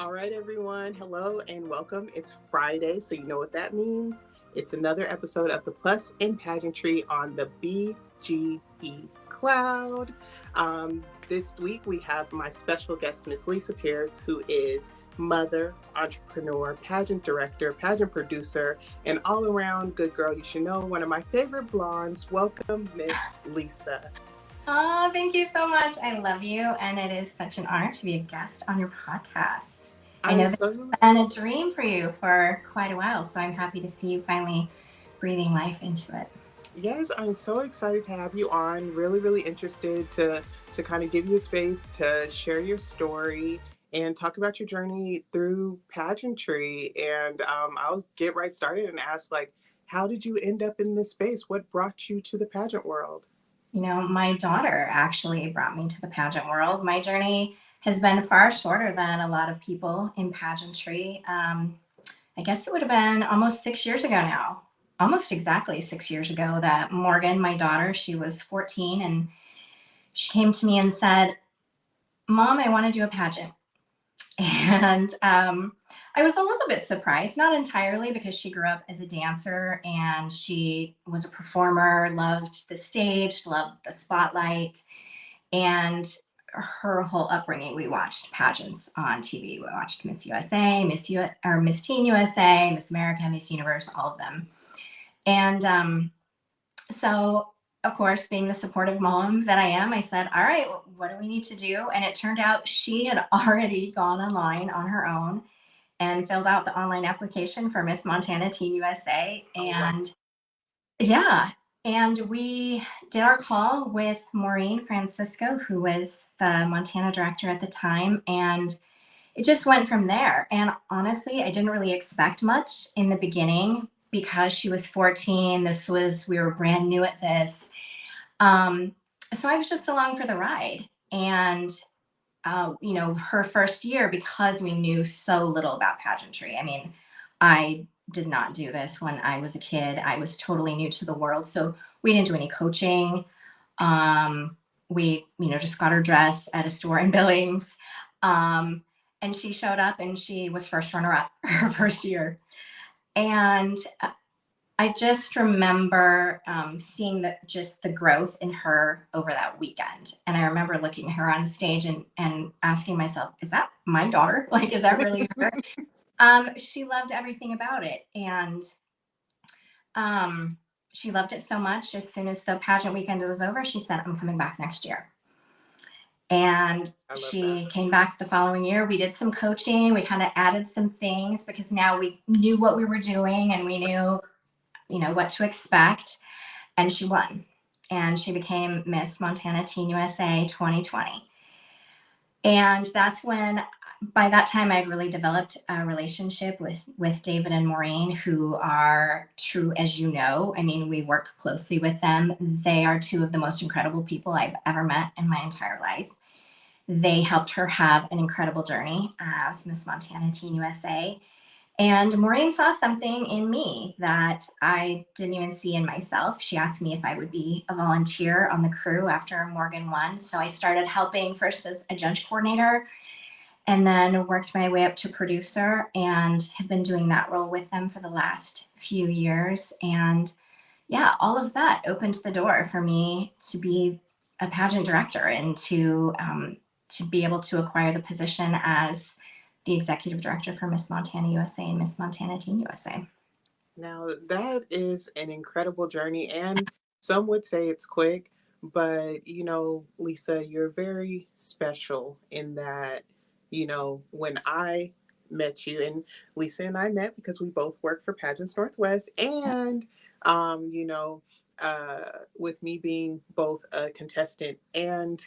All right, everyone. Hello and welcome. It's Friday, so you know what that means. It's another episode of the Plus in Pageantry on the BGE Cloud. This week we have my special guest, Miss Lisa Pierce, who is mother, entrepreneur, pageant director, pageant producer, and all around good girl. You should know one of my favorite blondes. Welcome, Miss Lisa. Oh, thank you so much. I love you. And it is such an honor to be a guest on your podcast. I I'm know this so has been a dream for you for quite a while. So I'm happy to see you finally breathing life into it. Yes, I'm so excited to have you on. Really, really interested to kind of give you a space to share your story and talk about your journey through pageantry. And I'll get right started and ask, like, how did you end up in this space? What brought you to the pageant world? My daughter actually brought me to the pageant world. My journey has been far shorter than a lot of people in pageantry. I guess it would have been almost 6 years ago now, almost exactly 6 years ago, that Morgan, my daughter, she was 14, and she came to me and said, Mom, I want to do a pageant. And I was a little bit surprised, not entirely, because she grew up as a dancer and she was a performer, loved the stage, loved the spotlight. And her whole upbringing, we watched pageants on TV. We watched Miss USA, Miss Teen USA, Miss America, Miss Universe, all of them. And so, of course, being the supportive mom that I am, I said, all right, what do we need to do? And it turned out she had already gone online on her own and filled out the online application for Miss Montana Teen USA. Oh, wow. And yeah, and we did our call with Maureen Francisco, who was the Montana director at the time. And it just went from there. And honestly, I didn't really expect much in the beginning because she was 14. We were brand new at this. Um, so I was just along for the ride. And, her first year, because we knew so little about pageantry. I mean, I did not do this when I was a kid. I was totally new to the world. So we didn't do any coaching. We just got her dress at a store in Billings. And she showed up and she was first runner up her first year. And I just remember seeing just the growth in her over that weekend. And I remember looking at her on stage and asking myself, is that my daughter? Like, is that really her? She loved everything about it. And she loved it so much. As soon as the pageant weekend was over, she said, I'm coming back next year. And I love that. she came back the following year. We did some coaching. We kind of added some things because now we knew what we were doing and we knew, what to expect. And she won. And she became Miss Montana Teen USA 2020. And that's when, by that time, I'd really developed a relationship with David and Maureen, who are true, as you know. I mean, we work closely with them. They are two of the most incredible people I've ever met in my entire life. They helped her have an incredible journey as Miss Montana Teen USA. And Maureen saw something in me that I didn't even see in myself. She asked me if I would be a volunteer on the crew after Morgan won. So I started helping first as a judge coordinator and then worked my way up to producer and have been doing that role with them for the last few years. And yeah, all of that opened the door for me to be a pageant director and to be able to acquire the position as the executive director for Miss Montana USA and Miss Montana Teen USA. Now, that is an incredible journey, and some would say it's quick, but Lisa, you're very special in that, when I met you, and Lisa and I met because we both work for Pageants Northwest, and, um, you know, with me being both a contestant and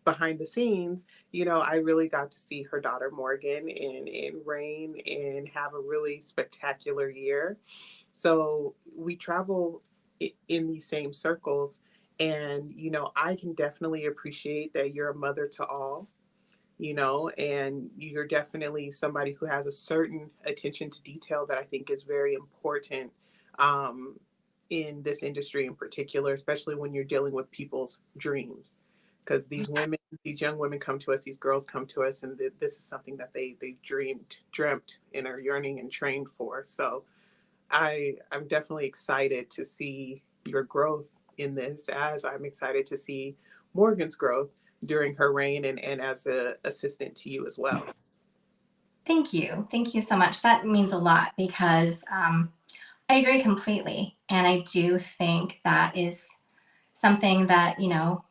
behind the scenes, I really got to see her daughter Morgan and reign and have a really spectacular year. So we travel in these same circles. And, I can definitely appreciate that you're a mother to all, and you're definitely somebody who has a certain attention to detail that I think is very important in this industry in particular, especially when you're dealing with people's dreams. because these young women come to us, these girls come to us, and this is something that they dreamt, and are yearning and trained for. So I'm definitely excited to see your growth in this, as I'm excited to see Morgan's growth during her reign, and as a assistant to you as well. Thank you. Thank you so much. That means a lot because I agree completely. And I do think that is something that,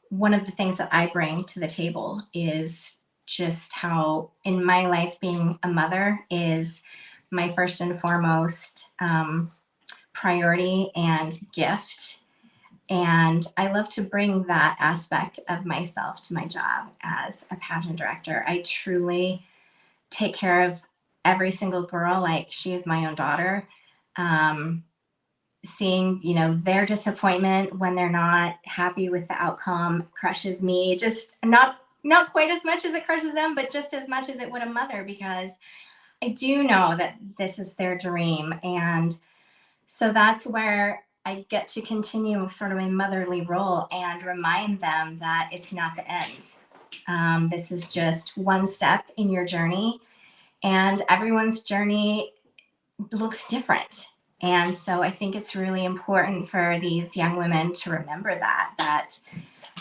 one of the things that I bring to the table is just how in my life being a mother is my first and foremost priority and gift. And I love to bring that aspect of myself to my job as a pageant director. I truly take care of every single girl like she is my own daughter. Um, Seeing their disappointment when they're not happy with the outcome crushes me, just not quite as much as it crushes them, but just as much as it would a mother, because I do know that this is their dream. And so that's where I get to continue sort of my motherly role and remind them that it's not the end. This is just one step in your journey, and everyone's journey looks different. And so I think it's really important for these young women to remember that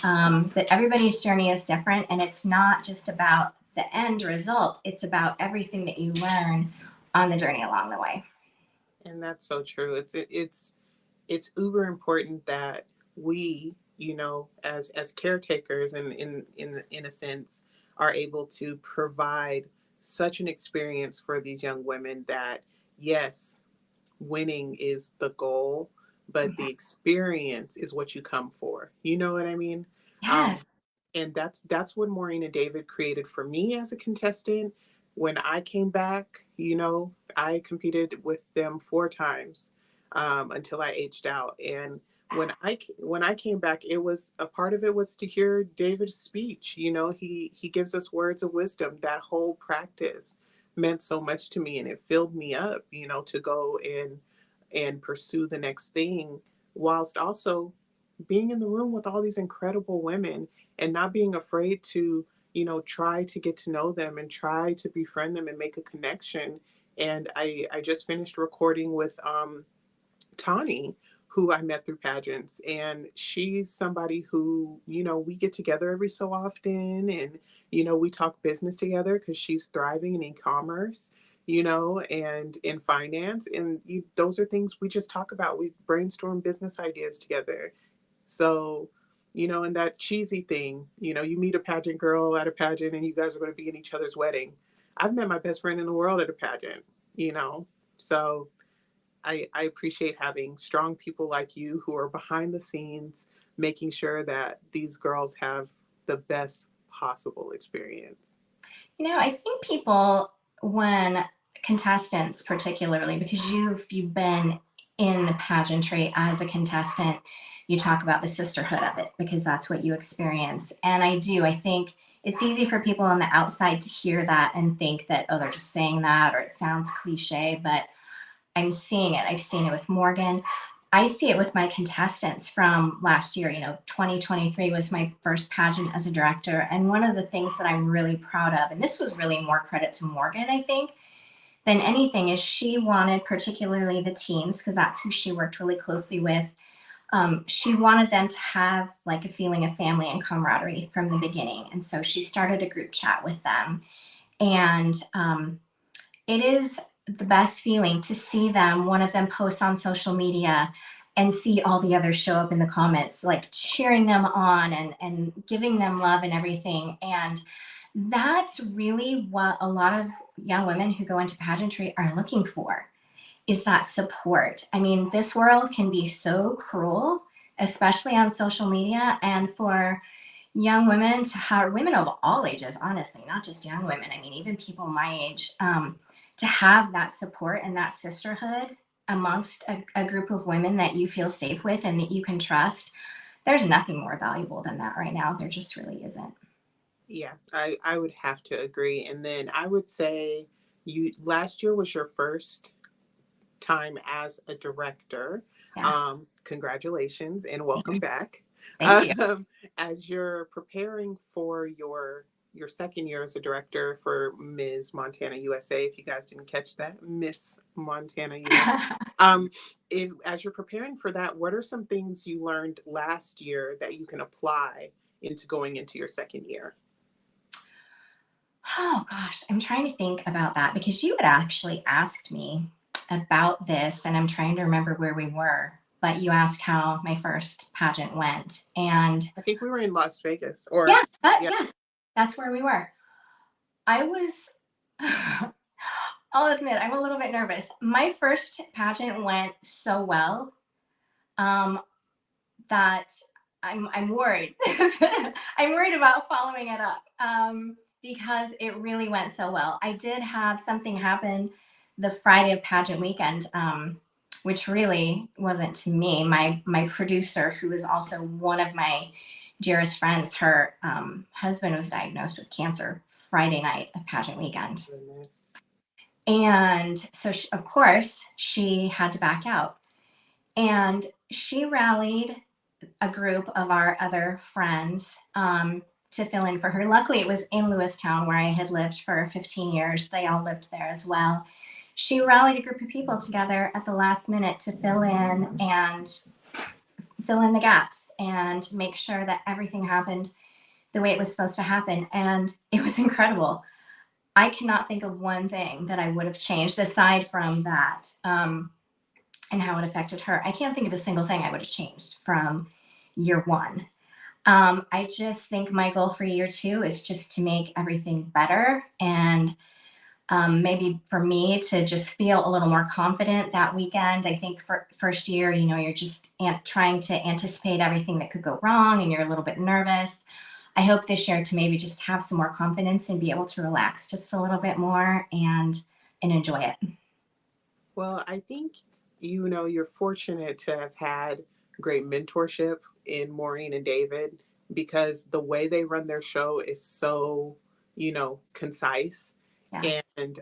everybody's journey is different, and it's not just about the end result. It's about everything that you learn on the journey along the way. And that's so true. It's uber important that we, as caretakers, and in a sense, are able to provide such an experience for these young women that, yes, winning is the goal, but the experience is what you come for. You know what I mean? Um, Yes. and that's what Maureen and David created for me as a contestant. When I came back, I competed with them 4 times, until I aged out. And when I came back, it was a part of it was to hear David's speech. He gives us words of wisdom. That whole practice meant so much to me, and it filled me up, to go and pursue the next thing, whilst also being in the room with all these incredible women, and not being afraid to, try to get to know them and try to befriend them and make a connection. And I just finished recording with Tani, who I met through pageants. And she's somebody who, we get together every so often, and, we talk business together because she's thriving in e-commerce, and in finance. And those are things we just talk about. We brainstorm business ideas together. So, and that cheesy thing, you meet a pageant girl at a pageant and you guys are going to be in each other's wedding. I've met my best friend in the world at a pageant, you know. So I appreciate having strong people like you who are behind the scenes, making sure that these girls have the best possible experience. I think people, when contestants, particularly because you've been in the pageantry as a contestant, you talk about the sisterhood of it because that's what you experience. And I think it's easy for people on the outside to hear that and think that, oh, they're just saying that, or it sounds cliche, but I'm seeing it. I've seen it with Morgan. I see it with my contestants from last year. 2023 was my first pageant as a director. And one of the things that I'm really proud of, and this was really more credit to Morgan, I think, than anything, is she wanted, particularly the teams, because that's who she worked really closely with. She wanted them to have like a feeling of family and camaraderie from the beginning. And so she started a group chat with them. And it is the best feeling to see them, one of them post on social media and see all the others show up in the comments, like cheering them on and giving them love and everything. And that's really what a lot of young women who go into pageantry are looking for, is that support. I mean, this world can be so cruel, especially on social media. And for young women to have, women of all ages, honestly, not just young women, I mean, even people my age, to have that support and that sisterhood amongst a group of women that you feel safe with and that you can trust, there's nothing more valuable than that right now. There just really isn't. Yeah, I would have to agree. And then I would say, you last year was your first time as a director. Yeah. Congratulations and welcome back. Thank you. As you're preparing for your second year as a director for Ms. Montana USA, if you guys didn't catch that, Miss Montana USA. Um, as you're preparing for that, what are some things you learned last year that you can apply into going into your second year? Oh gosh, I'm trying to think about that because you had actually asked me about this, and I'm trying to remember where we were. But you asked how my first pageant went, and I think we were in Las Vegas, or yeah, but yeah, yes, that's where we were. I was. I'll admit, I'm a little bit nervous. My first pageant went so well um, that I'm worried. I'm worried about following it up because it really went so well. I did have something happen the Friday of pageant weekend, which really wasn't to me. My producer, who is also one of my dearest friends, her husband was diagnosed with cancer Friday night of pageant weekend. goodness. And so, of course, she had to back out. And she rallied a group of our other friends to fill in for her. Luckily, it was in Lewistown where I had lived for 15 years. They all lived there as well. She rallied a group of people together at the last minute to fill in the gaps and make sure that everything happened the way it was supposed to happen. And it was incredible. I cannot think of one thing that I would have changed aside from that and how it affected her. I can't think of a single thing I would have changed from year one. I just think my goal for year two is just to make everything better and maybe for me to just feel a little more confident that weekend. I think for first year, you're just trying to anticipate everything that could go wrong and you're a little bit nervous. I hope this year to maybe just have some more confidence and be able to relax just a little bit more and enjoy it. Well, I think you're fortunate to have had great mentorship in Maureen and David because the way they run their show is so, concise Yeah. and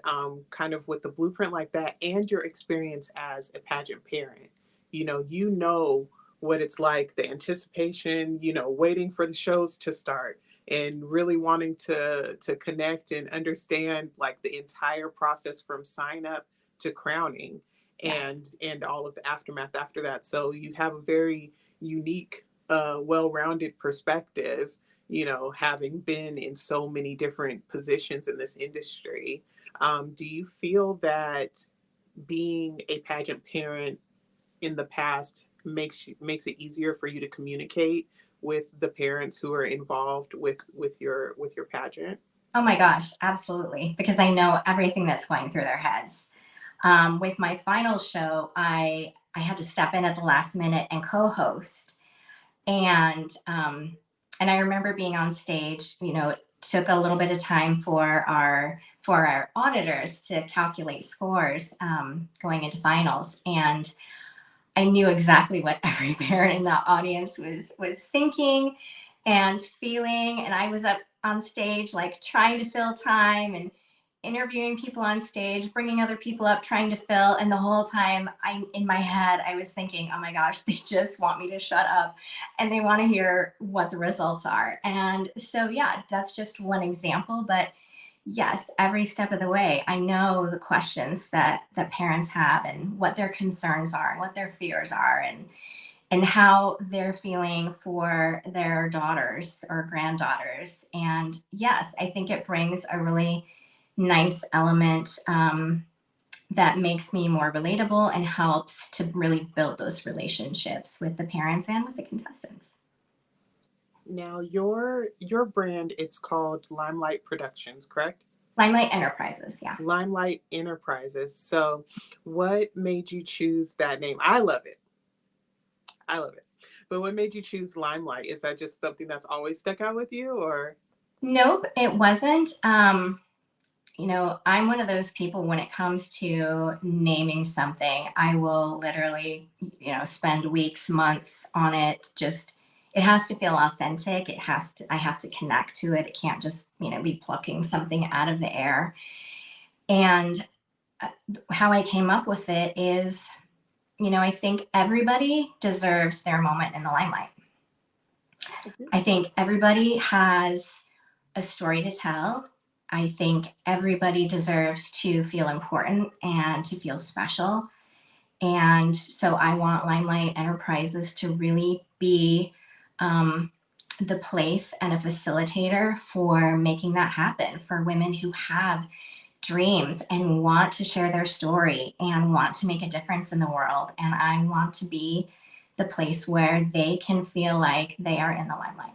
kind of with the blueprint like that and your experience as a pageant parent. You know what it's like, the anticipation, waiting for the shows to start and really wanting to connect and understand like the entire process from sign up to crowning Yes. and all of the aftermath after that. So you have a very unique, well-rounded perspective, having been in so many different positions in this industry. Do you feel that being a pageant parent in the past makes it easier for you to communicate with the parents who are involved with your pageant? Oh my gosh, absolutely. Because I know everything that's going through their heads. With my final show, I had to step in at the last minute and co-host, and I remember being on stage. It took a little bit of time for our auditors to calculate scores going into finals, and I knew exactly what every parent in the audience was thinking and feeling. And I was up on stage, like trying to fill time and interviewing people on stage, bringing other people up, trying to fill. And the whole time, in my head, I was thinking, oh my gosh, they just want me to shut up and they want to hear what the results are. And so, yeah, that's just one example. But yes, every step of the way, I know the questions that parents have and what their concerns are and what their fears are and how they're feeling for their daughters or granddaughters. And yes, I think it brings a really nice element that makes me more relatable and helps to really build those relationships with the parents and with the contestants. Now your brand, it's called Limelight Productions, correct? Limelight Enterprises, yeah. Limelight Enterprises. So what made you choose that name? I love it. I love it. But what made you choose Limelight? Is that just something that's always stuck out with you or Nope, it wasn't. I'm one of those people when it comes to naming something, I will literally, spend weeks, months on it. Just, it has to feel authentic. I have to connect to it. It can't just, be plucking something out of the air. And uh, how I came up with it is, I think everybody deserves their moment in the limelight. I think everybody has a story to tell. I think everybody deserves to feel important and to feel special. And so I want Limelight Enterprises to really be um, the place and a facilitator for making that happen for women who have dreams and want to share their story and want to make a difference in the world. And I want to be the place where they can feel like they are in the limelight.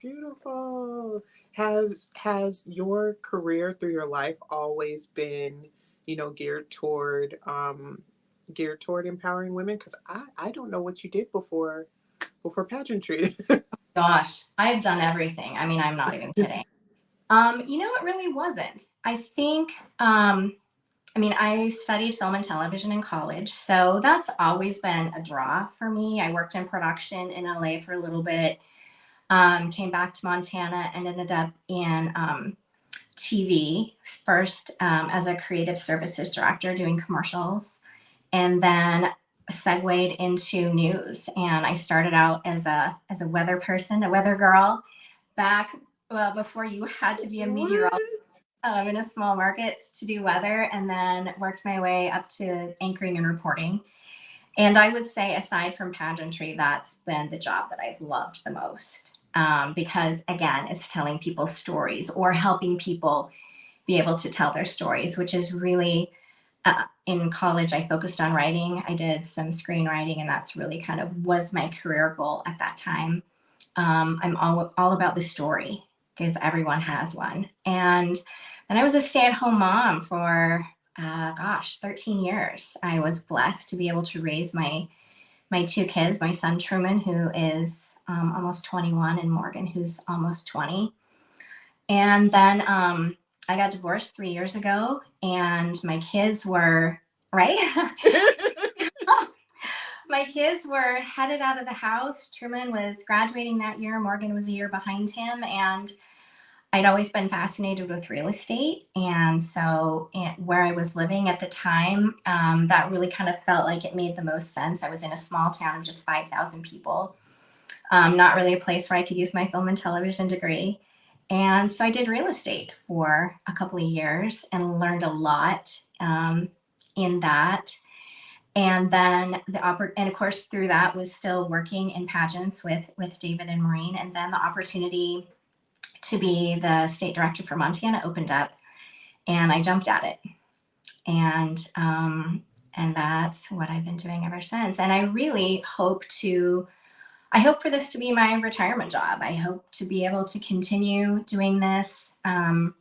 Beautiful. Has your career through your life always been, geared toward empowering women? Because I don't know what you did before pageantry. Gosh, I've done everything. I mean, I'm not even kidding. It really wasn't. I think, I studied film and television in college, so that's always been a draw for me. I worked in production in LA for a little bit, came back to Montana and ended up in TV first as a creative services director doing commercials, and then segued into news. And I started out as a weather person, a weather girl, back before you had to be a meteorologist What? in a small market to do weather, and then worked my way up to anchoring and reporting. And I would say, aside from pageantry, that's been the job that I've loved the most. Because again, it's telling people stories or helping people be able to tell their stories, which is really, in college, I focused on writing. I did some screenwriting, and that's really kind of was my career goal at that time. I'm all about the story because everyone has one. And then I was a stay-at-home mom for 13 years. I was blessed to be able to raise my two kids, my son Truman, who is almost 21, and Morgan, who's almost 20. And then I got divorced 3 years ago, and my kids were right. My kids were headed out of the house. Truman was graduating that year. Morgan was a year behind him. And I'd always been fascinated with real estate. And so, where I was living at the time, that really kind of felt like it made the most sense. I was in a small town of just 5,000 people, not really a place where I could use my film and television degree. And so I did real estate for a couple of years and learned a lot in that. And then and of course through that was still working in pageants with David and Maureen. And then the opportunity to be the state director for Montana opened up, and I jumped at it. And that's what I've been doing ever since. And I really I hope for this to be my retirement job. I hope to be able to continue doing this, for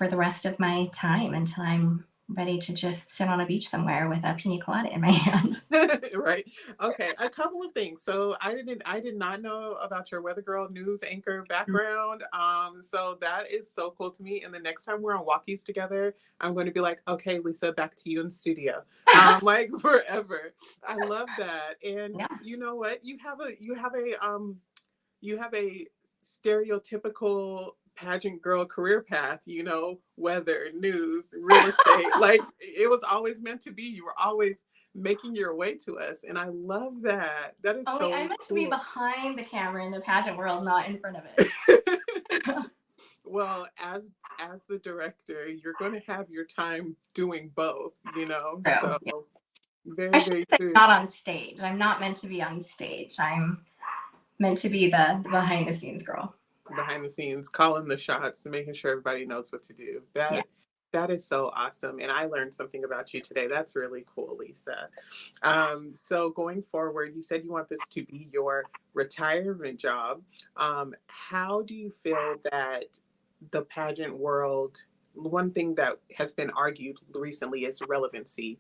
the rest of my time until I'm ready to just sit on a beach somewhere with a pina colada in my hand. Right. Okay. A couple of things. So I did not know about your weather girl news anchor background. So that is so cool to me. And the next time we're on walkies together, I'm going to be like, okay, Lisa, back to you in the studio. Like forever. I love that. And Yeah. you know what? You have a stereotypical pageant girl career path, weather, news, real estate. Like it was always meant to be. You were always making your way to us. And I love that. That is Only I'm so meant to be cool. behind the camera in the pageant world, not in front of it. Well, as the director, you're going to have your time doing both, True. So Yeah. I very, should very say true. not on stage. I'm not meant to be on stage. I'm meant to be the behind the scenes girl. Behind the scenes, calling the shots and making sure everybody knows what to do. Yeah. That is so awesome. And I learned something about you today. That's really cool, Lisa. So going forward, you said you want this to be your retirement job. How do you feel that the pageant world, one thing that has been argued recently is relevancy.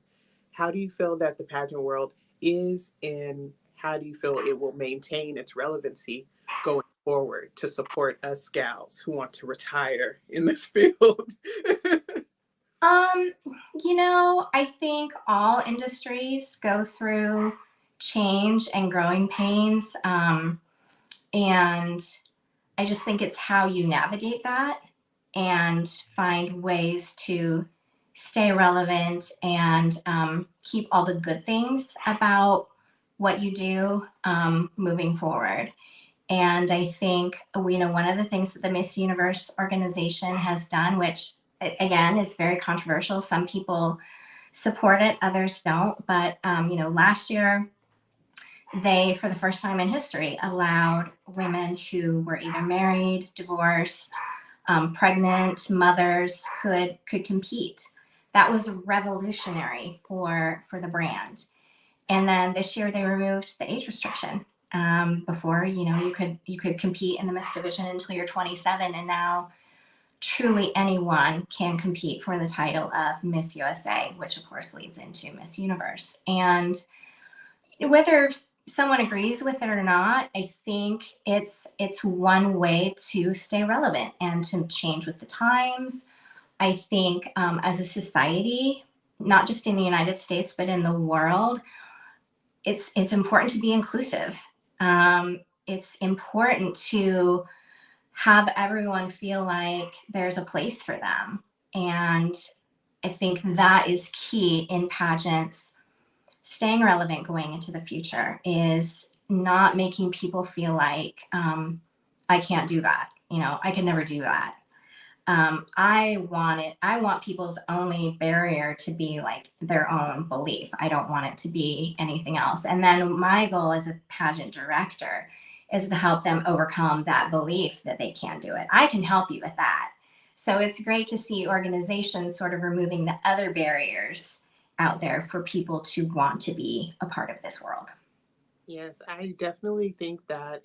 How do you feel that the pageant world is, and how do you feel it will maintain its relevancy going forward to support us gals who want to retire in this field? Um, I think all industries go through change and growing pains. And I just think it's how you navigate that and find ways to stay relevant and keep all the good things about what you do moving forward. And I think, one of the things that the Miss Universe organization has done, which again is very controversial, some people support it, others don't. But, last year, they, for the first time in history, allowed women who were either married, divorced, pregnant, mothers could compete. That was revolutionary for the brand. And then this year they removed the age restriction. Before, you could compete in the Miss division until you're 27, and now truly anyone can compete for the title of Miss USA, which of course leads into Miss Universe. And whether someone agrees with it or not, I think it's one way to stay relevant and to change with the times. I think as a society, not just in the United States but in the world, it's important to be inclusive. It's important to have everyone feel like there's a place for them, and I think that is key in pageants. Staying relevant going into the future is not making people feel like I can't do that. I can never do that. I want people's only barrier to be like their own belief. I don't want it to be anything else. And then my goal as a pageant director is to help them overcome that belief that they can't do it. I can help you with that. So it's great to see organizations sort of removing the other barriers out there for people to want to be a part of this world. Yes, I definitely think that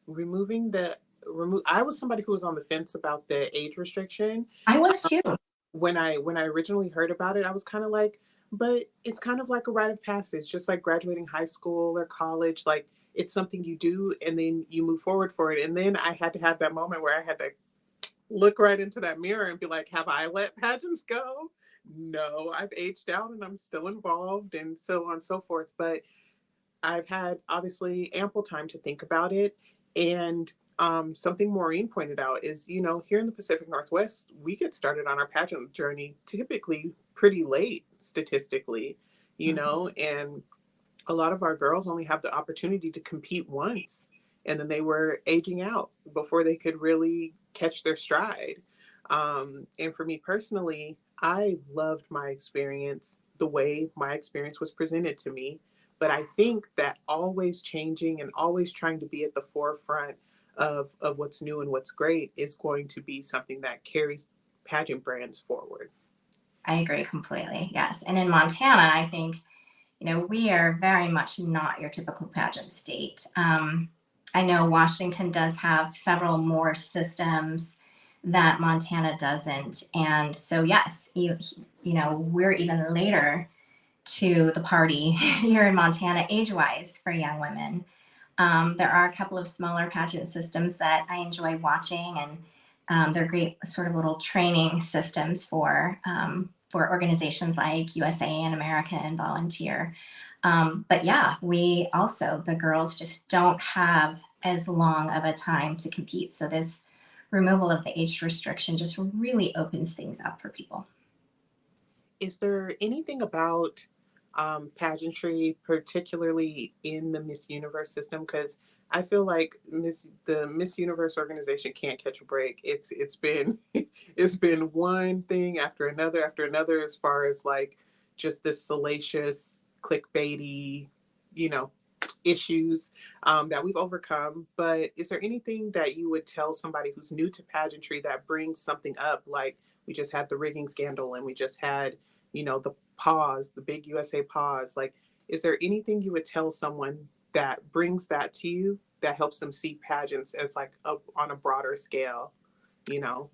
removing the remove I was somebody who was on the fence about the age restriction. I was too. When I originally heard about it, I was kind of like, but it's kind of like a rite of passage, just like graduating high school or college. Like it's something you do and then you move forward for it. And then I had to have that moment where I had to look right into that mirror and be like, have I let pageants go? No, I've aged out and I'm still involved and so on and so forth. But I've had obviously ample time to think about it. And something Maureen pointed out is, here in the Pacific Northwest, we get started on our pageant journey typically pretty late statistically, and a lot of our girls only have the opportunity to compete once. And then they were aging out before they could really catch their stride. And for me personally, I loved my experience the way my experience was presented to me. But I think that always changing and always trying to be at the forefront of what's new and what's great is going to be something that carries pageant brands forward. I agree completely. Yes. And in Montana, I think, we are very much not your typical pageant state. I know Washington does have several more systems that Montana doesn't. And so, yes, we're even later to the party here in Montana, age wise, for young women. There are a couple of smaller pageant systems that I enjoy watching, and they're great sort of little training systems for organizations like USA and America and Volunteer. But yeah, the girls just don't have as long of a time to compete. So this removal of the age restriction just really opens things up for people. Is there anything about pageantry, particularly in the Miss Universe system? Because I feel like the Miss Universe organization can't catch a break. It's been it's been one thing after another, as far as like just this salacious, clickbaity, you know, issues that we've overcome. But is there anything that you would tell somebody who's new to pageantry that brings something up? Like we just had the rigging scandal and we just had, the pause, the big USA pause. Like, is there anything you would tell someone that brings that to you that helps them see pageants as like on a broader scale, you know?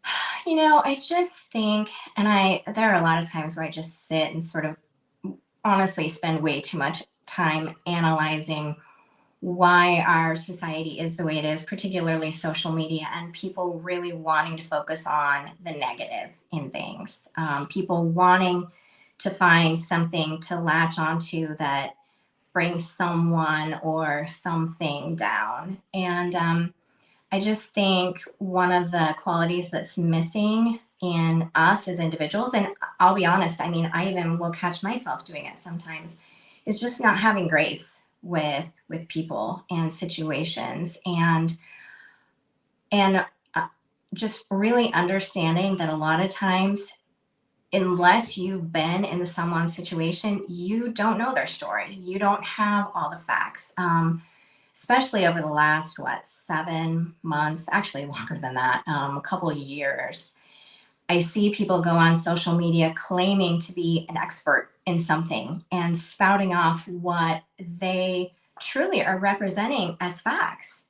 I just think, there are a lot of times where I just sit and sort of honestly spend way too much time analyzing why our society is the way it is, particularly social media, and people really wanting to focus on the negative in things. People wanting to find something to latch onto that brings someone or something down. And I just think one of the qualities that's missing in us as individuals, and I'll be honest, I mean, I even will catch myself doing it sometimes, is just not having grace with people and situations, and just really understanding that a lot of times, unless you've been in someone's situation, you don't know their story. You don't have all the facts. Especially over the last, what, 7 months, actually longer than that, a couple of years. I see people go on social media claiming to be an expert in something and spouting off what they truly are representing as facts.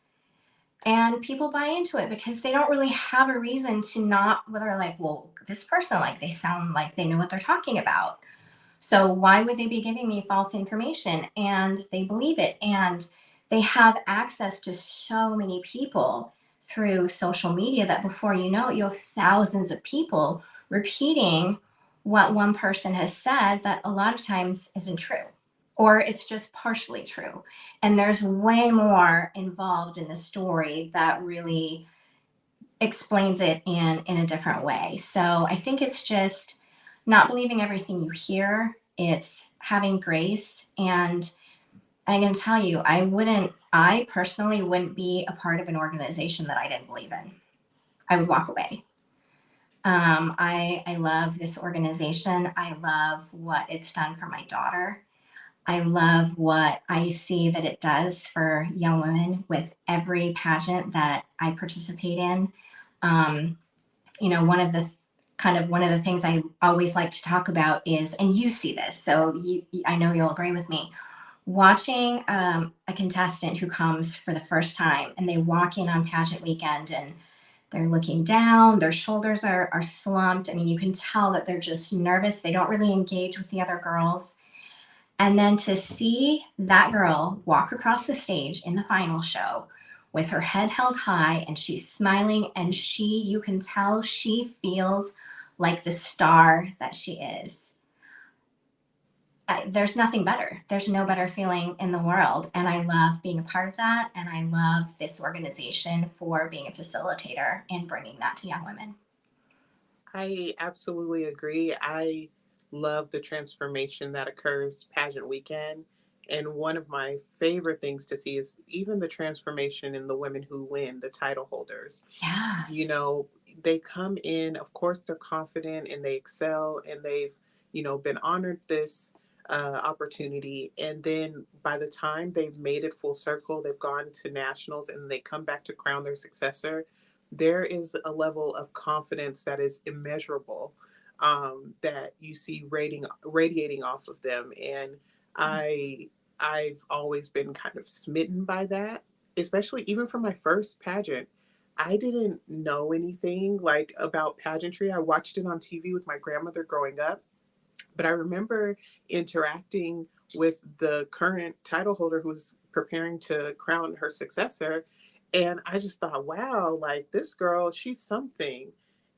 And people buy into it because they don't really have a reason to not, whether they're like, well, this person, like, they sound like they know what they're talking about. So why would they be giving me false information? And they believe it. And they have access to so many people through social media that before you know it, you have thousands of people repeating what one person has said that a lot of times isn't true, or it's just partially true. And there's way more involved in the story that really explains it in a different way. So I think it's just not believing everything you hear. It's having grace. And I can tell you, I personally wouldn't be a part of an organization that I didn't believe in. I would walk away. I love this organization. I love what it's done for my daughter. I love what I see that it does for young women with every pageant that I participate in. Um, one of the one of the things I always like to talk about is, and you see this, so I know you'll agree with me, watching a contestant who comes for the first time and they walk in on pageant weekend and they're looking down, their shoulders are slumped. I mean, you can tell that they're just nervous. They don't really engage with the other girls. And then to see that girl walk across the stage in the final show with her head held high and she's smiling, and you can tell she feels like the star that she is. There's nothing better. There's no better feeling in the world. And I love being a part of that. And I love this organization for being a facilitator and bringing that to young women. I absolutely agree. I love the transformation that occurs pageant weekend. And one of my favorite things to see is even the transformation in the women who win, the title holders. Yeah. You know, they come in, of course, they're confident and they excel and they've, been honored this opportunity. And then by the time they've made it full circle, they've gone to nationals and they come back to crown their successor, there is a level of confidence that is immeasurable, that you see radiating off of them. And I I've always been kind of smitten by that, especially even from my first pageant. I didn't know anything like about pageantry. I watched it on TV with my grandmother growing up, but I remember interacting with the current title holder who was preparing to crown her successor. And I just thought, wow, like this girl, she's something.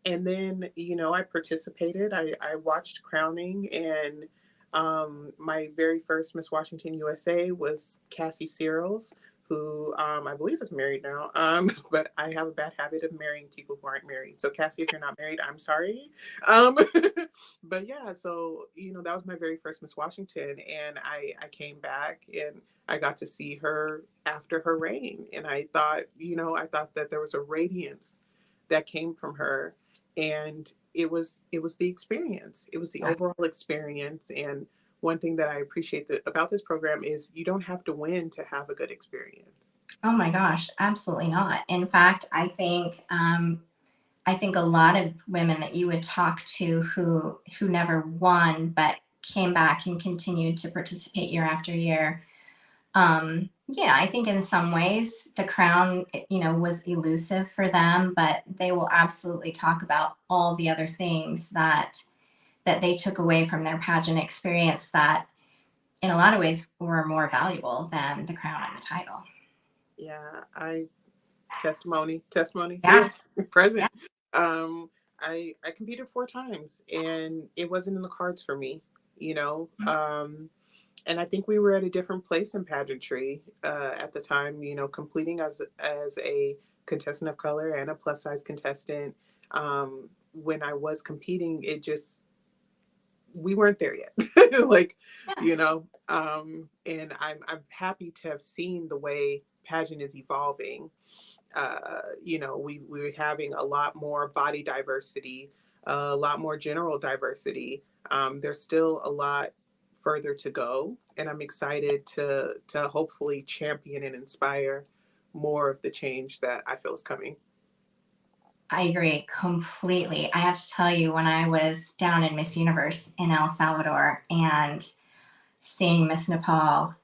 And then, I participated. I watched crowning, and my very first Miss Washington USA was Cassie Searles, who I believe is married now. But I have a bad habit of marrying people who aren't married. So, Cassie, if you're not married, I'm sorry. Um, but yeah, so that was my very first Miss Washington, and I came back and I got to see her after her reign, and I thought that there was a radiance that came from her, and it was the experience, it was the overall experience. And one thing that I appreciate about this program is you don't have to win to have a good experience. Oh my gosh, absolutely not. In fact, I think a lot of women that you would talk to who never won but came back and continued to participate year after year. Yeah, I think in some ways the crown, was elusive for them, but they will absolutely talk about all the other things that they took away from their pageant experience that in a lot of ways were more valuable than the crown and the title. Yeah, I testimony Yeah, here present. yeah. um I competed 4 times and it wasn't in the cards for me, you know and I think we were at a different place in pageantry at the time, completing as a contestant of color and a plus size contestant. When I was competing, it just we weren't there yet. Like, Yeah, and I'm happy to have seen the way pageant is evolving. We're having a lot more body diversity, a lot more general diversity. There's still a lot further to go, and I'm excited to hopefully champion and inspire more of the change that I feel is coming. I agree completely. I have to tell you, when I was down in Miss Universe in El Salvador and seeing Miss Nepal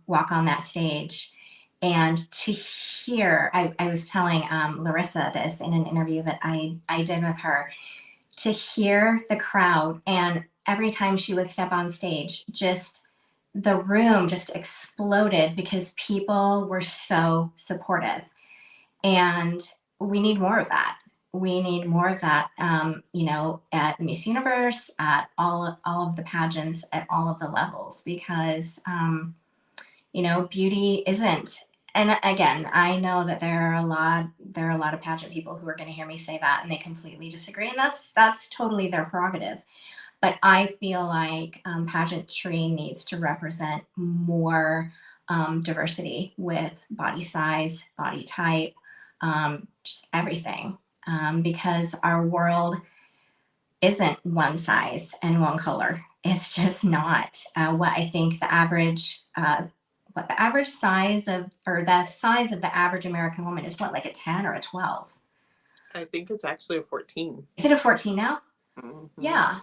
walk on that stage, and to hear, I was telling Larissa this in an interview that I did with her, to hear the crowd, and every time she would step on stage, just the room just exploded because people were so supportive. And we need more of that. We need more of that, at Miss Universe, at all of the pageants, at all of the levels, because beauty isn't. And again, I know that there are a lot of pageant people who are going to hear me say that, and they completely disagree, and that's totally their prerogative. But I feel like pageantry needs to represent more diversity with body size, body type, just everything. Because our world isn't one size and one color. It's just not. What I think what the average size of, or the size of the average American woman is, what, like a 10 or a 12? I think it's actually a 14. Is it a 14 now? Hmm. Yeah.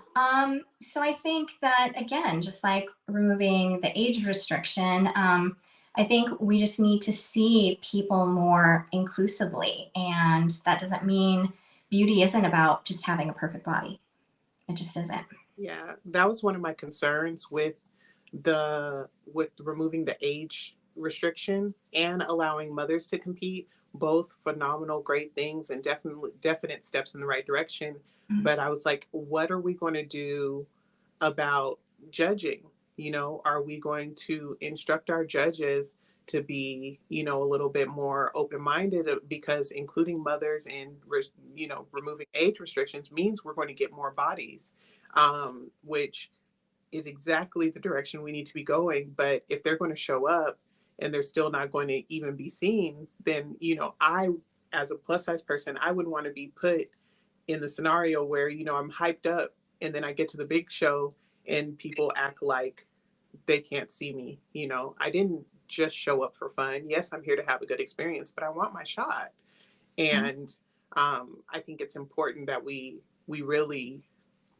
So I think that, again, just like removing the age restriction, I think we just need to see people more inclusively. And that doesn't mean beauty isn't about just having a perfect body. It just isn't. Yeah, that was one of my concerns with removing the age restriction and allowing mothers to compete. Both phenomenal, great things, and definitely definite steps in the right direction. Mhm. But I was like, what are we going to do about judging? Are we going to instruct our judges to be, a little bit more open minded? Because including mothers and, removing age restrictions means we're going to get more bodies, which is exactly the direction we need to be going. But if they're going to show up and they're still not going to even be seen, then, as a plus size person, I wouldn't want to be put in the scenario where, I'm hyped up and then I get to the big show and people act like they can't see me. I didn't just show up for fun. Yes, I'm here to have a good experience, but I want my shot. And I think it's important that we really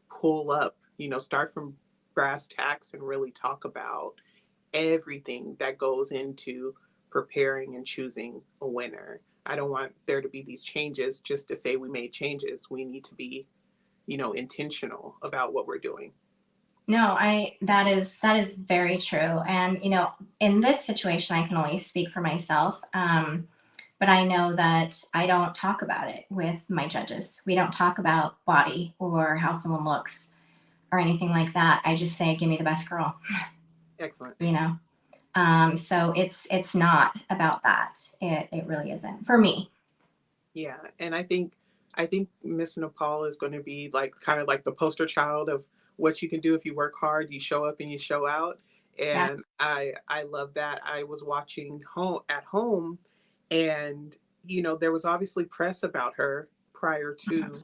pull up, start from brass tacks and really talk about everything that goes into preparing and choosing a winner. I don't want there to be these changes just to say we made changes. We need to be, intentional about what we're doing. No, that is very true. And in this situation, I can only speak for myself. But I know that I don't talk about it with my judges. We don't talk about body or how someone looks or anything like that. I just say, give me the best girl. Excellent. You know. So it's not about that. It really isn't for me. Yeah, and I think Miss Nepal is going to be like kind of like the poster child of what you can do if you work hard, you show up and you show out. Yeah. And I love that. I was watching home at home, and there was obviously press about her prior to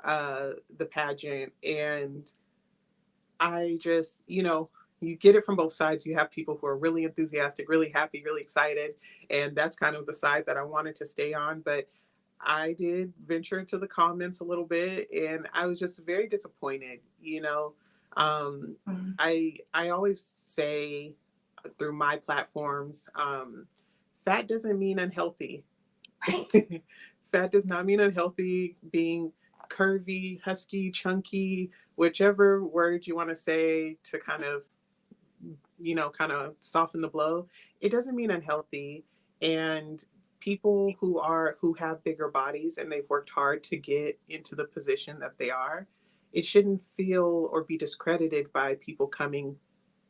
the pageant, and I just, you get it from both sides. You have people who are really enthusiastic, really happy, really excited, and that's kind of the side that I wanted to stay on. But I did venture into the comments a little bit, and I was just very disappointed. Um, Mm. I always say through my platforms, fat doesn't mean unhealthy. Right. Fat does not mean unhealthy. Being curvy, husky, chunky, whichever word you want to say to kind of soften the blow, it doesn't mean unhealthy. And people who have bigger bodies and they've worked hard to get into the position that they are, it shouldn't feel or be discredited by people coming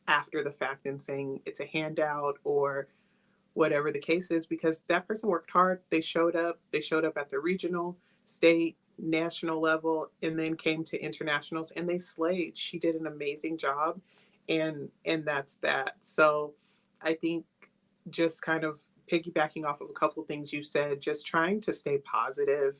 after the fact and saying it's a handout or whatever the case is, because that person worked hard. They showed up at the regional, state, national level, and then came to internationals, and they slayed. She did an amazing job, and that's that. So I think just kind of piggybacking off of a couple things you said, just trying to stay positive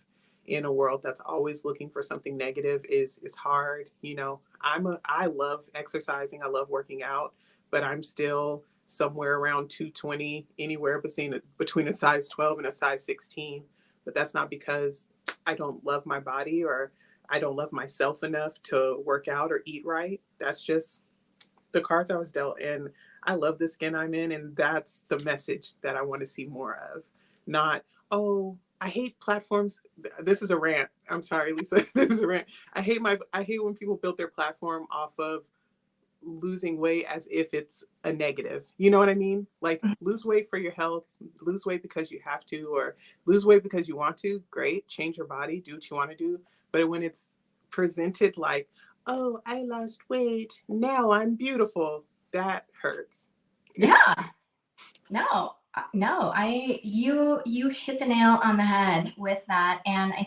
in a world that's always looking for something negative is hard. You know, I love exercising, I love working out, but I'm still somewhere around 220, anywhere between a size 12 and a size 16. But that's not because I don't love my body or I don't love myself enough to work out or eat right. That's just the cards I was dealt, and I love the skin I'm in, and that's the message that I want to see more of. Not, oh, I hate platforms. This is a rant. I'm sorry, Lisa. This is a rant. I hate when people build their platform off of losing weight as if it's a negative. You know what I mean? Like, lose weight for your health, lose weight because you have to, or lose weight because you want to. Great, change your body, do what you want to do. But when it's presented like, oh, I lost weight, now I'm beautiful, that hurts. Yeah. No, no, you hit the nail on the head with that. And I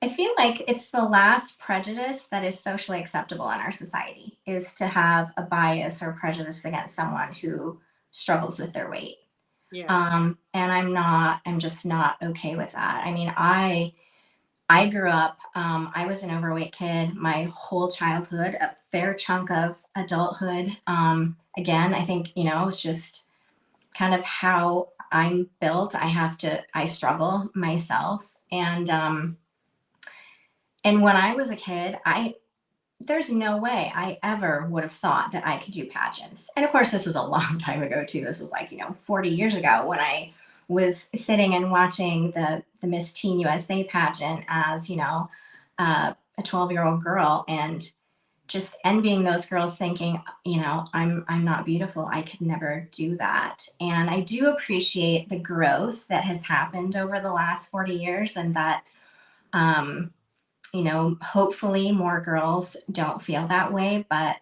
feel like it's the last prejudice that is socially acceptable in our society is to have a bias or prejudice against someone who struggles with their weight. Yeah. And I'm just not okay with that. I mean, I grew up, I was an overweight kid my whole childhood, a fair chunk of adulthood. Again, I think, it's just kind of how I'm built. I struggle myself. And when I was a kid, there's no way I ever would have thought that I could do pageants. And of course, this was a long time ago too. This was like, 40 years ago when I was sitting and watching the Miss Teen USA pageant as, a 12-year-old girl and just envying those girls thinking, I'm not beautiful. I could never do that. And I do appreciate the growth that has happened over the last 40 years and that um hopefully more girls don't feel that way, but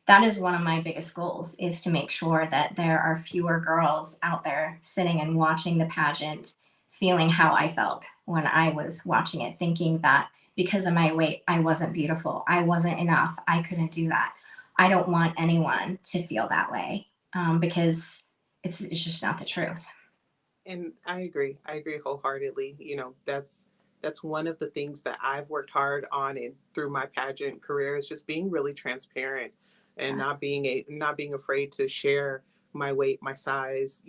that is one of my biggest goals is to make sure that there are fewer girls out there sitting and watching the pageant feeling how I felt when I was watching it, thinking that because of my weight, I wasn't beautiful, I wasn't enough, I couldn't do that. I don't want anyone to feel that way because it's just not the truth. And I agree. I agree wholeheartedly. You know, that's one of the things that I've worked hard on and through my pageant career is just being really transparent and Yeah. not being afraid to share my weight, my size,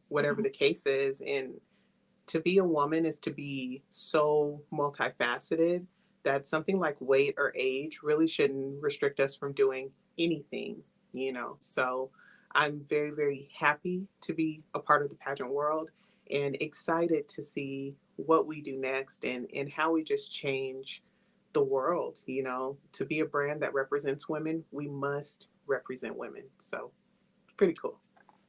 whatever Mhm. the case is. And to be a woman is to be so multifaceted that something like weight or age really shouldn't restrict us from doing anything. So I'm very, very happy to be a part of the pageant world and excited to see what we do next and how we just change the world. To be a brand that represents women, we must represent women. So pretty cool.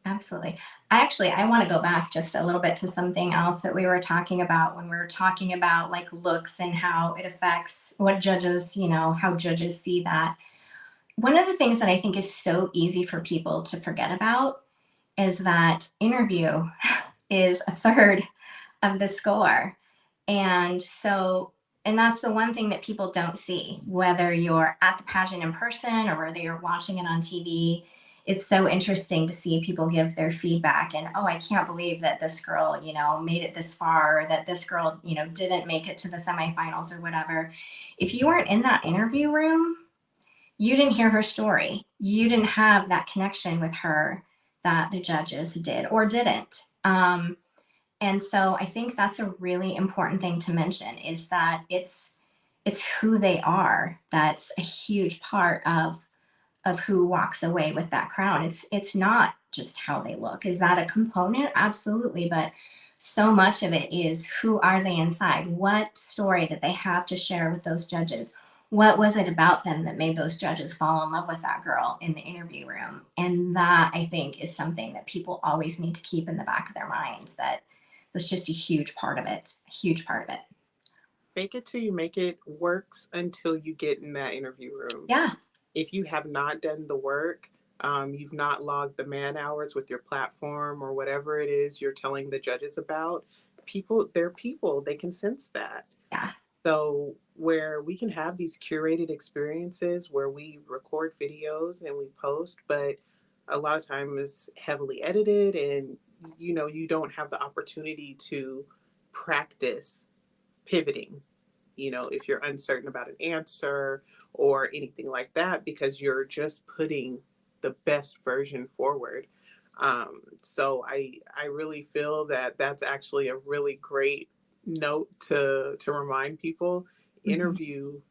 Absolutely. I want to go back just a little bit to something else that we were talking about when we were talking about like looks and how it affects what judges, how judges see that. One of the things that I think is so easy for people to forget about is that interview is a third of the score. And so, and that's the one thing that people don't see, whether you're at the pageant in person or whether you're watching it on TV. It's so interesting to see people give their feedback and, oh, I can't believe that this girl, made it this far, or that this girl, didn't make it to the semifinals or whatever. If you weren't in that interview room, you didn't hear her story. You didn't have that connection with her that the judges did or didn't. And so I think that's a really important thing to mention is that it's who they are. That's a huge part of who walks away with that crown. It's not just how they look. Is that a component? Absolutely, but so much of it is who are they inside? What story did they have to share with those judges? What was it about them that made those judges fall in love with that girl in the interview room? And that I think is something that people always need to keep in the back of their mind that that's just a huge part of it, a huge part of it. Fake it till you make it works until you get in that interview room. Yeah. If you have not done the work, you've not logged the man hours with your platform or whatever it is you're telling the judges about, they're people, they can sense that. Yeah. So, where we can have these curated experiences where we record videos and we post, but a lot of time is heavily edited, and you don't have the opportunity to practice pivoting, if you're uncertain about an answer or anything like that, because you're just putting the best version forward. So I really feel that that's actually a really great note to remind people. Mhm, Interview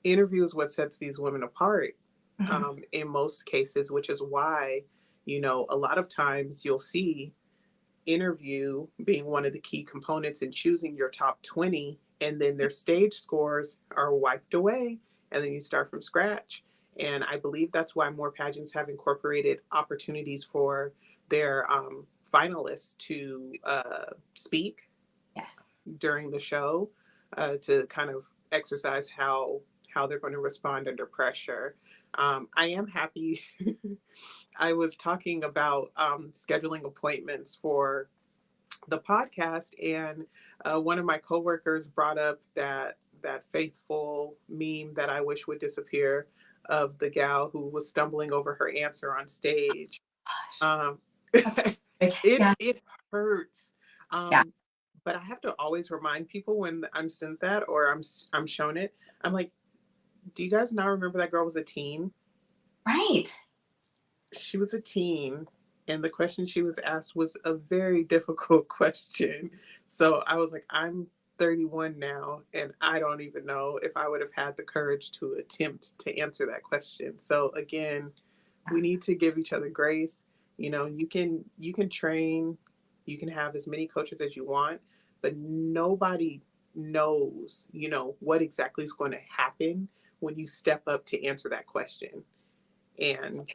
interview is what sets these women apart, mhm. in most cases, which is why a lot of times you'll see interview being one of the key components in choosing your top 20, and then their stage scores are wiped away, and then you start from scratch. And I believe that's why more pageants have incorporated opportunities for their finalists to speak Yes. during the show, to kind of exercise how they're going to respond under pressure. I am happy. I was talking about scheduling appointments for the podcast, and one of my coworkers brought up that faithful meme that I wish would disappear, of the gal who was stumbling over her answer on stage. Gosh, Um, that's big. it Yeah, it hurts. yeah. But I have to always remind people when I'm sent that, or I'm shown it. I'm like, do you guys not remember that girl was a teen? Right. She was a teen, and the question she was asked was a very difficult question. So I was like, I'm 31 now, and I don't even know if I would have had the courage to attempt to answer that question. So again, we need to give each other grace. You can train, you can have as many coaches as you want, but nobody knows, what exactly is going to happen when you step up to answer that question. And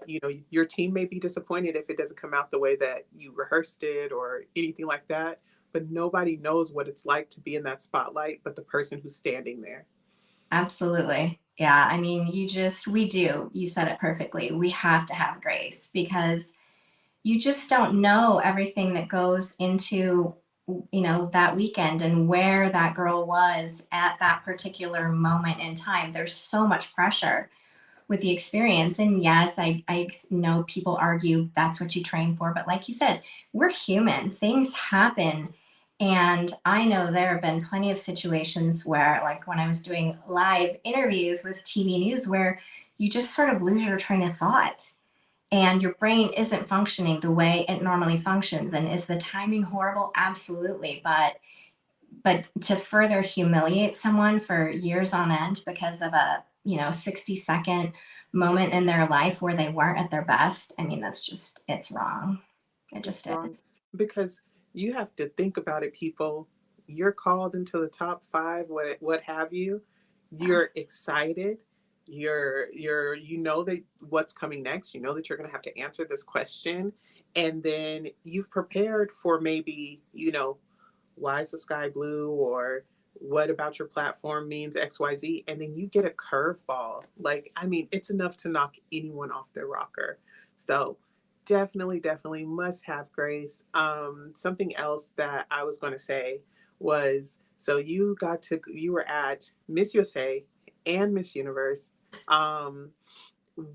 your team may be disappointed if it doesn't come out the way that you rehearsed it or anything like that, but nobody knows what it's like to be in that spotlight but the person who's standing there. Absolutely. Yeah. I mean, we do. You said it perfectly. We have to have grace because you just don't know everything that goes into, that weekend and where that girl was at that particular moment in time. There's so much pressure with the experience. And yes, I know people argue that's what you train for. But like you said, we're human, things happen. And I know there have been plenty of situations where, like when I was doing live interviews with TV news, where you just sort of lose your train of thought and your brain isn't functioning the way it normally functions. And is the timing horrible? Absolutely. But to further humiliate someone for years on end because of a 60-second moment in their life where they weren't at their best, I mean, it's wrong. It It's just wrong, is. because you have to think about it, people. You're called into the top 5, what have you. Yeah, You're excited. You know that what's coming next. You know that you're going to have to answer this question, and then you've prepared for, maybe, why is the sky blue, or what about your platform means XYZ, and then you get a curveball. Like, I mean, it's enough to knock anyone off their rocker. So definitely, definitely must have grace. Something else that I was going to say was, so you were at Miss USA and Miss Universe. Um,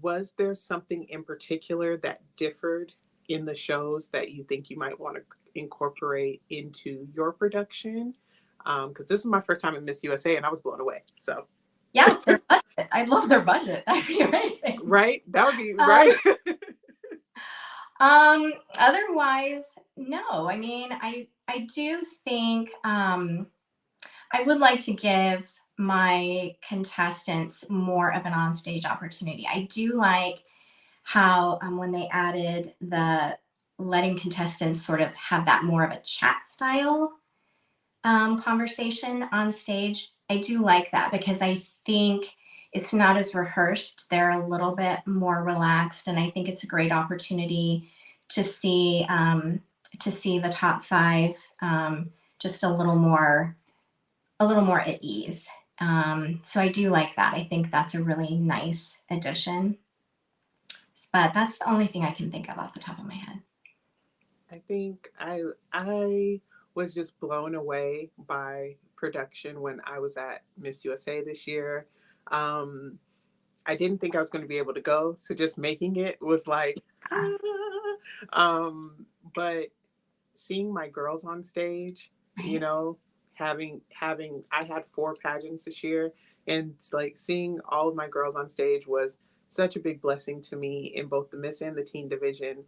was there something in particular that differed in the shows that you think you might want to incorporate into your production? Because this was my first time at Miss USA, and I was blown away. So, yeah, their budget. I love their budget. That'd be amazing. right, that would be Um, right. Otherwise, no. I mean, I do think I would like to give my contestants more of an onstage opportunity. I do like how when they added the letting contestants sort of have that more of a chat style conversation on stage. I do like that because I think it's not as rehearsed. They're a little bit more relaxed, and I think it's a great opportunity to see the top five just a little more at ease. So I do like that. I think that's a really nice addition. But that's the only thing I can think of off the top of my head. I think I was just blown away by production when I was at Miss USA this year. Um, I didn't think I was going to be able to go, so just making it was like, Ah, but seeing my girls on stage, you right. know, having I had 4 pageants this year, and like seeing all of my girls on stage was such a big blessing to me in both the Miss and the Teen division.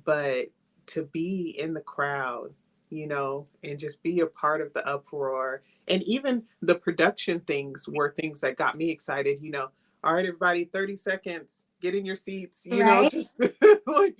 But to be in the crowd, and just be a part of the uproar, and even the production things were things that got me excited. All right, everybody, 30 seconds, get in your seats, Right. just like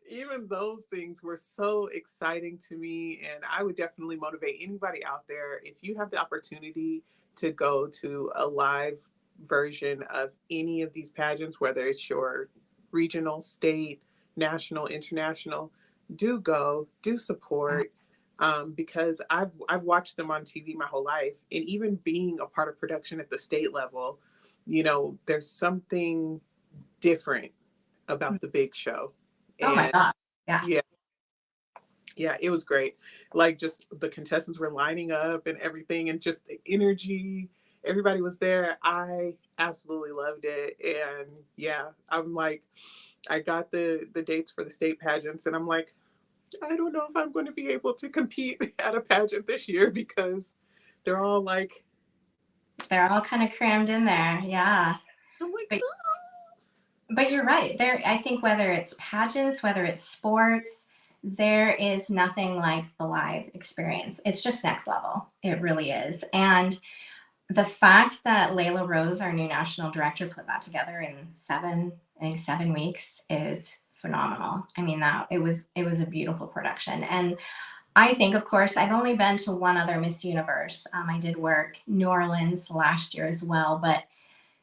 even those things were so exciting to me. And I would definitely motivate anybody out there, if you have the opportunity to go to a live version of any of these pageants, whether it's your regional, state, national, international, do go, do support. Because I've watched them on TV my whole life, and even being a part of production at the state level, there's something different about the big show. Oh my And God. Yeah. yeah, yeah, it was great. Like, just the contestants were lining up and everything, and just the energy. Everybody was there. I absolutely loved it. And yeah, I'm like, I got the dates for the state pageants, and I'm like, I don't know if I'm going to be able to compete at a pageant this year, because they're all like, They're all kind of crammed in there. Yeah. I'm like, But you're right. There, I think whether it's pageants, whether it's sports, there is nothing like the live experience. It's just next level. It really is. And the fact that Layla Rose, our new national director, put that together in I think 7 weeks is phenomenal. I mean, that it was a beautiful production. And I think, of course, I've only been to one other Miss Universe. I did work New Orleans last year as well, but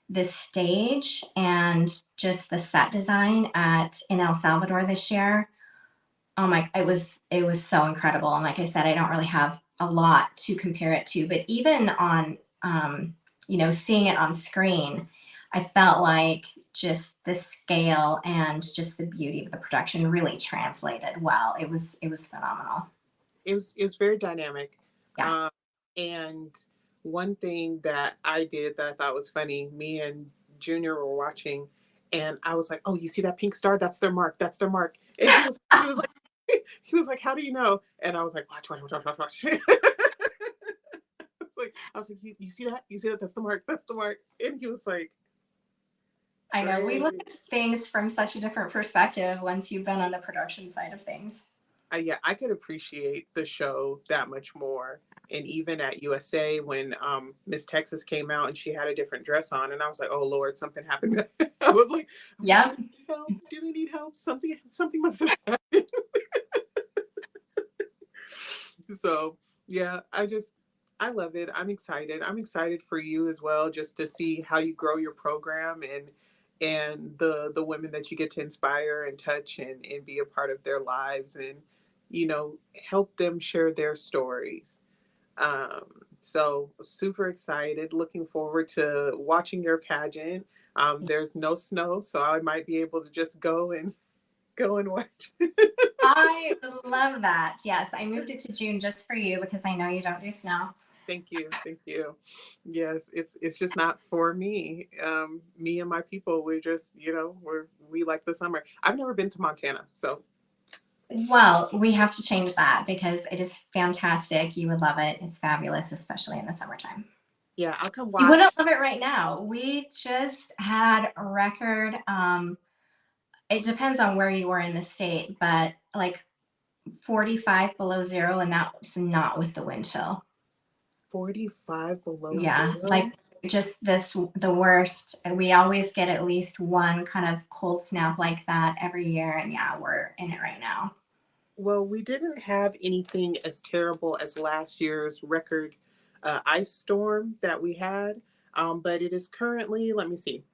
the stage and just the set design at in El Salvador this year, oh my, it was so incredible. And like I said, I don't really have a lot to compare it to, but even on seeing it on screen, I felt like just the scale and just the beauty of the production really translated well. It was phenomenal. it was very dynamic. Yeah. Um, and one thing that I did that I thought was funny, me and Junior were watching, and I was like, "Oh, you see that pink star? That's their mark. That's their mark." And he was like, he was like, "How do you know?" And I was like, "Watch, watch, watch, watch, watch." I was like, "You see that? You see that? That's the mark. That's the mark." And he was like, I know we look "Great." at things from such a different perspective once you've been on the production side of things. Yeah, I could appreciate the show that much more. And even at USA, when Miss Texas came out and she had a different dress on, and I was like, "Oh Lord, something happened." I was like, "Do Yep. they need help? Do they need help? Something must have happened." So yeah, I love it. I'm excited. I'm excited for you as well, just to see how you grow your program, and the women that you get to inspire and touch, and be a part of their lives, and help them share their stories. So super excited, looking forward to watching your pageant. There's no snow, so I might be able to just go and watch. I love that. Yes, I moved it to June just for you because I know you don't do snow. Thank you, thank you. Yes, it's just not for me. Me and my people, we're just, we like the summer. I've never been to Montana, so Well, we have to change that because it is fantastic. You would love it. It's fabulous, especially in the summertime. yeah, I'll come You wouldn't watch. love it right now. We just had a record. It depends on where you were in the state, but like 45 below zero, and that was not with the wind chill. 45 below Yeah, like zero. just the worst. We always get at least one kind of cold snap like that every year, and yeah, we're in it right now. Well, we didn't have anything as terrible as last year's record ice storm that we had. But it is currently, let me see,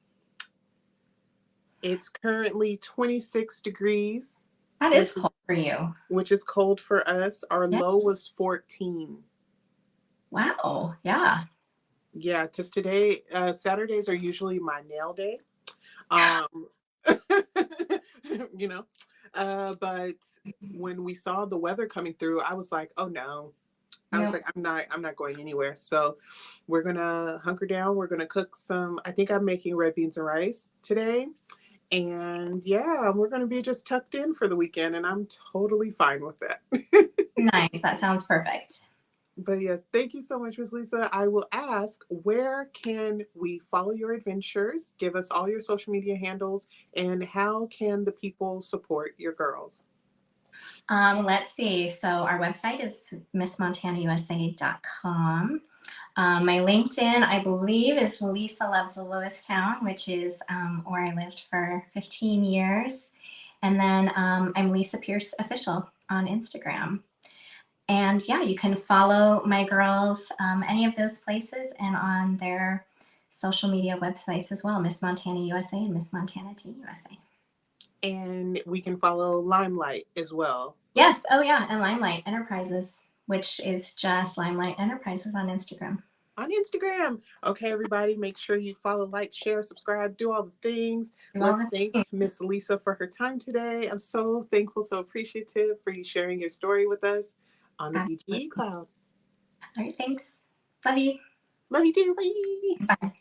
it's currently 26 degrees, That is which is cold for you. which is cold for us. Our Yeah. low was 14. Wow. Yeah. Yeah, because today, Saturdays are usually my nail day. Um, you know, but when we saw the weather coming through, I was like, oh no. I was Nope. like, I'm not going anywhere. So we're gonna hunker down. We're gonna cook some. I think I'm making red beans and rice today. And yeah, we're gonna be just tucked in for the weekend, and I'm totally fine with that. Nice. That sounds perfect. But yes, thank you so much, Miss Lisa. I will ask, where can we follow your adventures? Give us all your social media handles, and how can the people support your girls? Let's see. So our website is missmontanausa.com. My LinkedIn, I believe, is Lisa Loves Lewistown, which is where I lived for 15 years. And then I'm Lisa Pierce Official on Instagram. And yeah, you can follow my girls any of those places and on their social media websites as well, Miss Montana USA and Miss Montana Teen USA. And we can follow Limelight as well. Yes. Oh, yeah. And Limelight Enterprises, which is just Limelight Enterprises on Instagram. On Instagram. Okay, everybody, make sure you follow, like, share, subscribe, do all the things. Do all Let's the thank things. Miss Lisa for her time today. I'm so thankful, so appreciative for you sharing your story with us on the Absolutely. BGE Cloud. All right. Thanks. Love you. Love you too. Bye. Bye.